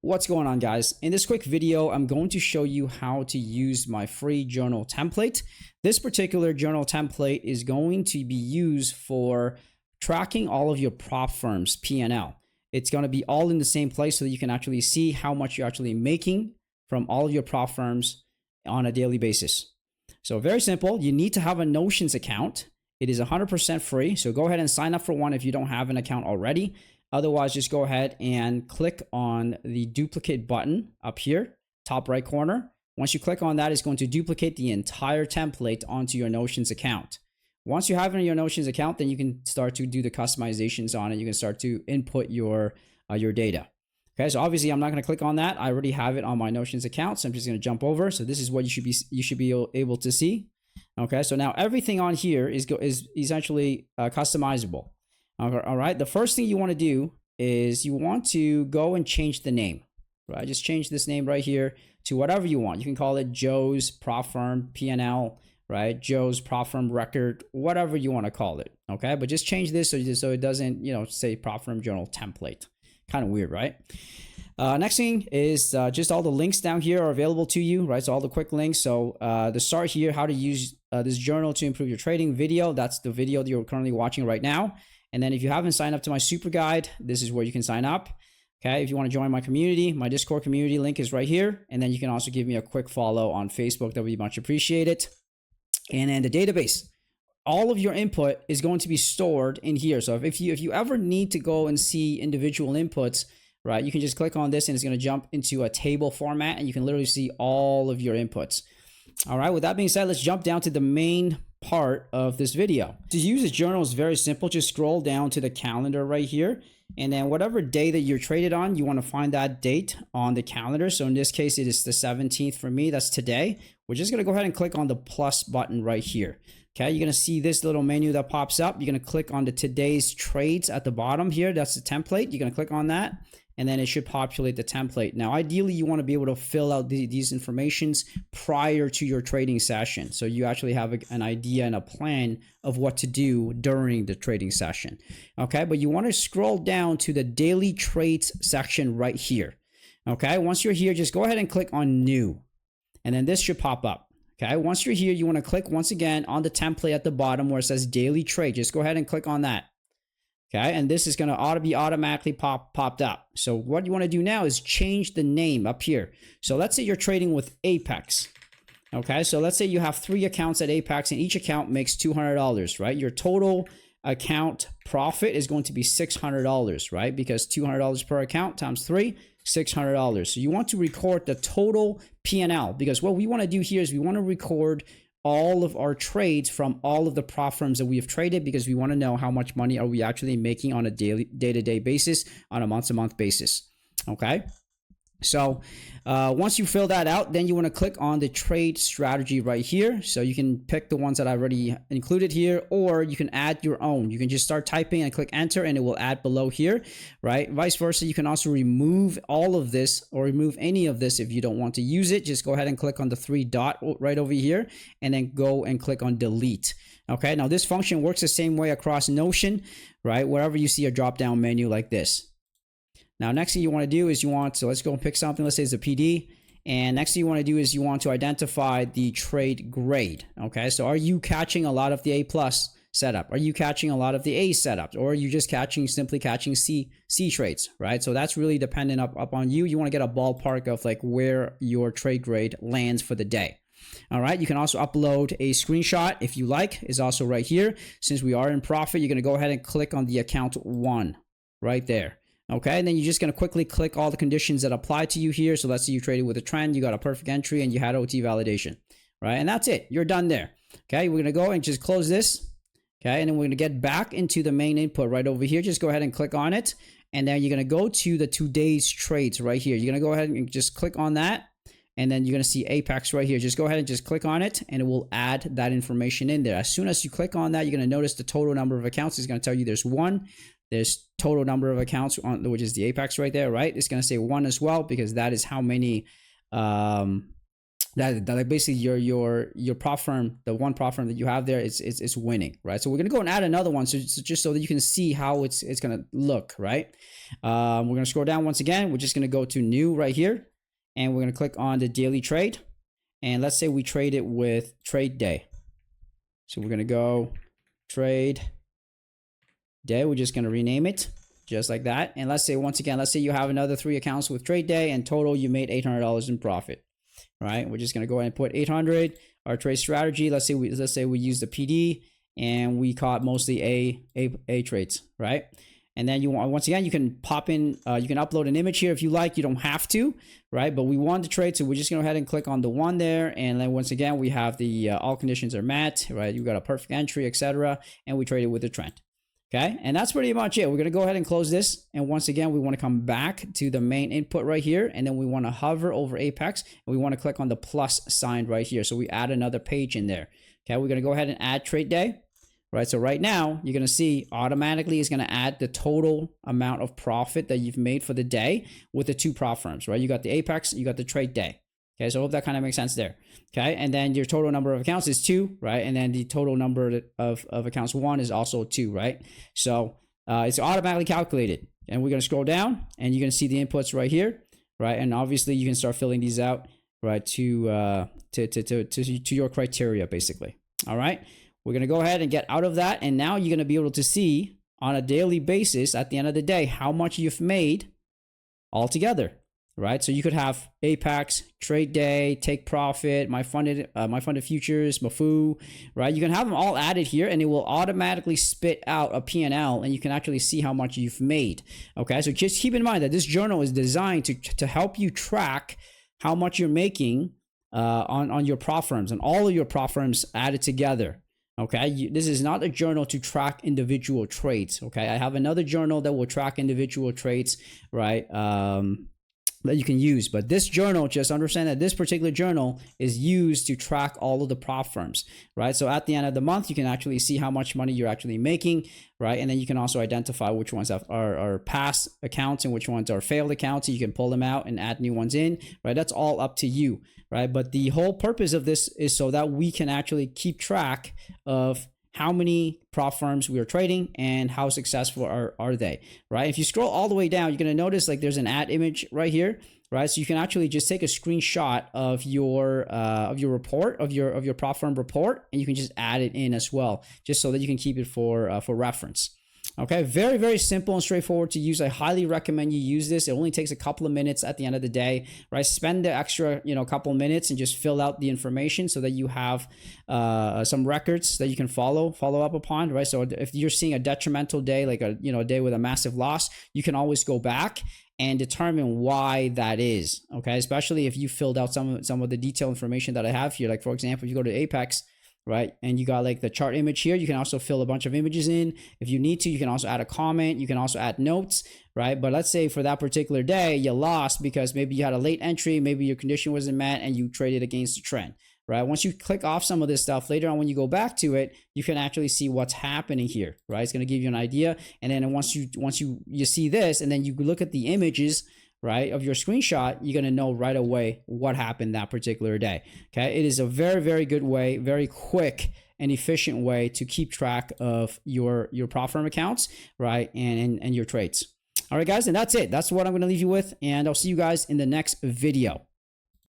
What's going on, guys? In this quick video, I'm going to show you how to use my free journal template. This particular journal template is going to be used for tracking all of your prop firms P&L. It's going to be all in the same place so that you can actually see how much you're actually making from all of your prop firms on a daily basis. So very simple. You need to have a Notions account. It is 100% free. So go ahead and sign up for one if you don't have an account already. Otherwise, just go ahead and click on the duplicate button up here, top right corner. Once you click on that, it's going to duplicate the entire template onto your Notions account. Once you have it in your Notions account, then you can start to do the customizations on it. You can start to input your data. Okay, so obviously I'm not going to click on that. I already have it on my Notions account, so I'm just going to jump over. So this is what you should be able to see. Okay, so now everything on here is essentially customizable. All right, the first thing you want to do is you want to go and change the name, right? Just change this name right here to whatever you want. You can call it Joe's Prop Firm P&L, right? Joe's Prop Firm Record, whatever you want to call it, okay? But just change this so it doesn't, say Prop Firm Journal Template. Kind of weird, right? Next thing is just all the links down here are available to you, right? So all the quick links. So the start here, how to use this journal to improve your trading video. That's the video that you're currently watching right now. And then if you haven't signed up to my super guide, this is where you can sign up. Okay, if you want to join my community, my Discord community link is right here. And then you can also give me a quick follow on Facebook. That would be much appreciated. And then the database. All of your input is going to be stored in here. So if you ever need to go and see individual inputs, right, you can just click on this and it's going to jump into a table format and you can literally see all of your inputs. All right, with that being said, let's jump down to the main part of this video. To use a journal is very simple. Just scroll down to the calendar right here. And then whatever day that you're traded on, you want to find that date on the calendar. So in this case, it is the 17th for me. That's today. We're just going to go ahead and click on the plus button right here. Okay, you're going to see this little menu that pops up. You're going to click on the today's trades at the bottom here. That's the template. You're going to click on that. And then it should populate the template. Now, ideally, you want to be able to fill out these informations prior to your trading session. So you actually have an idea and a plan of what to do during the trading session. Okay, but you want to scroll down to the daily trades section right here. Okay, once you're here, just go ahead and click on new. And then this should pop up. Okay, once you're here, you want to click once again on the template at the bottom where it says daily trade. Just go ahead and click on that. Okay, and this is going to be automatically popped up. So what you want to do now is change the name up here. So let's say you're trading with Apex. Okay, so let's say you have 3 accounts at Apex and each account makes $200, right? Your total account profit is going to be $600, right? Because $200 per account times 3, $600. So you want to record the total P&L because what we want to do here is we want to record all of our trades from all of the prop firms that we have traded because we want to know how much money are we actually making on a day-to-day basis, on a month-to-month basis. Okay. So once you fill that out, then you want to click on the trade strategy right here. So you can pick the ones that I already included here, or you can add your own. You can just start typing and click enter and it will add below here, right? Vice versa. You can also remove all of this or remove any of this if you don't want to use it. Just go ahead and click on the 3 dot right over here and then go and click on delete. Okay. Now this function works the same way across Notion, right? Wherever you see a drop down menu like this. Now, next thing you want to do is so let's go and pick something. Let's say it's a PD. And next thing you want to do is you want to identify the trade grade. Okay, so are you catching a lot of the A+ setup? Are you catching a lot of the A setups? Or are you just simply catching C trades, right? So that's really dependent up on you. You want to get a ballpark of like where your trade grade lands for the day. All right, you can also upload a screenshot if you like. It's also right here. Since we are in profit, you're going to go ahead and click on the account 1 right there. Okay, and then you're just going to quickly click all the conditions that apply to you here. So let's say you traded with a trend, you got a perfect entry, and you had OT validation, right? And that's it. You're done there. Okay, we're going to go and just close this. Okay, and then we're going to get back into the main input right over here. Just go ahead and click on it. And then you're going to go to the today's trades right here. You're going to go ahead and just click on that. And then you're going to see Apex right here. Just go ahead and just click on it and it will add that information in there. As soon as you click on that, you're going to notice the total number of accounts is going to tell you there's 1. There's total number of accounts, which is the Apex right there, right? It's going to say 1 as well because that is how many that like basically your prop firm, the one prop firm that you have there is winning, right? So we're gonna go and add another one, so just so that you can see how it's gonna look, right? We're gonna scroll down once again. We're just gonna go to new right here, and we're gonna click on the daily trade, and let's say we trade it with trade day. So we're gonna go trade day. We're just gonna rename it just like that, and let's say once again, let's say you have another 3 accounts with trade day, and total you made $800 in profit. Right, we're just gonna go ahead and put 800. Our trade strategy. Let's say we use the PD and we caught mostly A trades, right? And then you want, once again, you can pop in, you can upload an image here if you like. You don't have to, right? But we want the trade, so we're just gonna go ahead and click on the one there. And then once again, we have the all conditions are met, right? You got a perfect entry, etc. And we traded with the trend. Okay, and that's pretty much it. We're gonna go ahead and close this, and once again we want to come back to the main input right here, and then we want to hover over Apex, and we want to click on the plus sign right here, so we add another page in there. Okay, we're gonna go ahead and add trade day, right? So right now you're gonna see automatically it's gonna add the total amount of profit that you've made for the day with the 2 prop firms, right? You got the Apex, you got the trade day. Okay, so I hope that kind of makes sense there. Okay, and then your total number of accounts is 2, right? And then the total number of accounts 1 is also 2, right? So it's automatically calculated. And we're gonna scroll down, and you're gonna see the inputs right here, right? And obviously you can start filling these out, right, to your criteria, basically. All right, we're gonna go ahead and get out of that, and now you're gonna be able to see on a daily basis at the end of the day how much you've made altogether. Right, so you could have Apex, trade day, take profit, my funded futures, Mafu, right? You can have them all added here, and it will automatically spit out a P&L, and you can actually see how much you've made. Okay, so just keep in mind that this journal is designed to help you track how much you're making on your prop firms, and all of your prop firms added together. Okay, this is not a journal to track individual trades. Okay, I have another journal that will track individual trades, right? That you can use, but this journal, just understand that this particular journal is used to track all of the prop firms, right? So at the end of the month, you can actually see how much money you're actually making, right? And then you can also identify which ones are past accounts and which ones are failed accounts. So you can pull them out and add new ones in, right? That's all up to you, right? But the whole purpose of this is so that we can actually keep track of how many prop firms we are trading and how successful are they, right? If you scroll all the way down, you're going to notice like there's an ad image right here, right? So you can actually just take a screenshot of your report, of your prop firm report, and you can just add it in as well, just so that you can keep it for reference. Okay, very, very simple and straightforward to use. I highly recommend you use this. It only takes a couple of minutes at the end of the day, right? Spend the extra, couple of minutes and just fill out the information so that you have some records that you can follow up upon, right? So if you're seeing a detrimental day, like a day with a massive loss, you can always go back and determine why that is. Okay, especially if you filled out some of the detailed information that I have here. Like for example, if you go to Apex, right, and you got like the chart image here, you can also fill a bunch of images in if you need to. You can also add a comment, you can also add notes, right? But let's say for that particular day you lost because maybe you had a late entry, maybe your condition wasn't met, and you traded against the trend, right? Once you click off some of this stuff, later on when you go back to it, you can actually see what's happening here, right? It's going to give you an idea. And then once you see this, and then you look at the images, right, of your screenshot, you're going to know right away what happened that particular day. Okay, it is a very, very good way, very quick and efficient way to keep track of your prop firm accounts, right, and your trades. All right, guys, and that's it. That's what I'm going to leave you with, and I'll see you guys in the next video.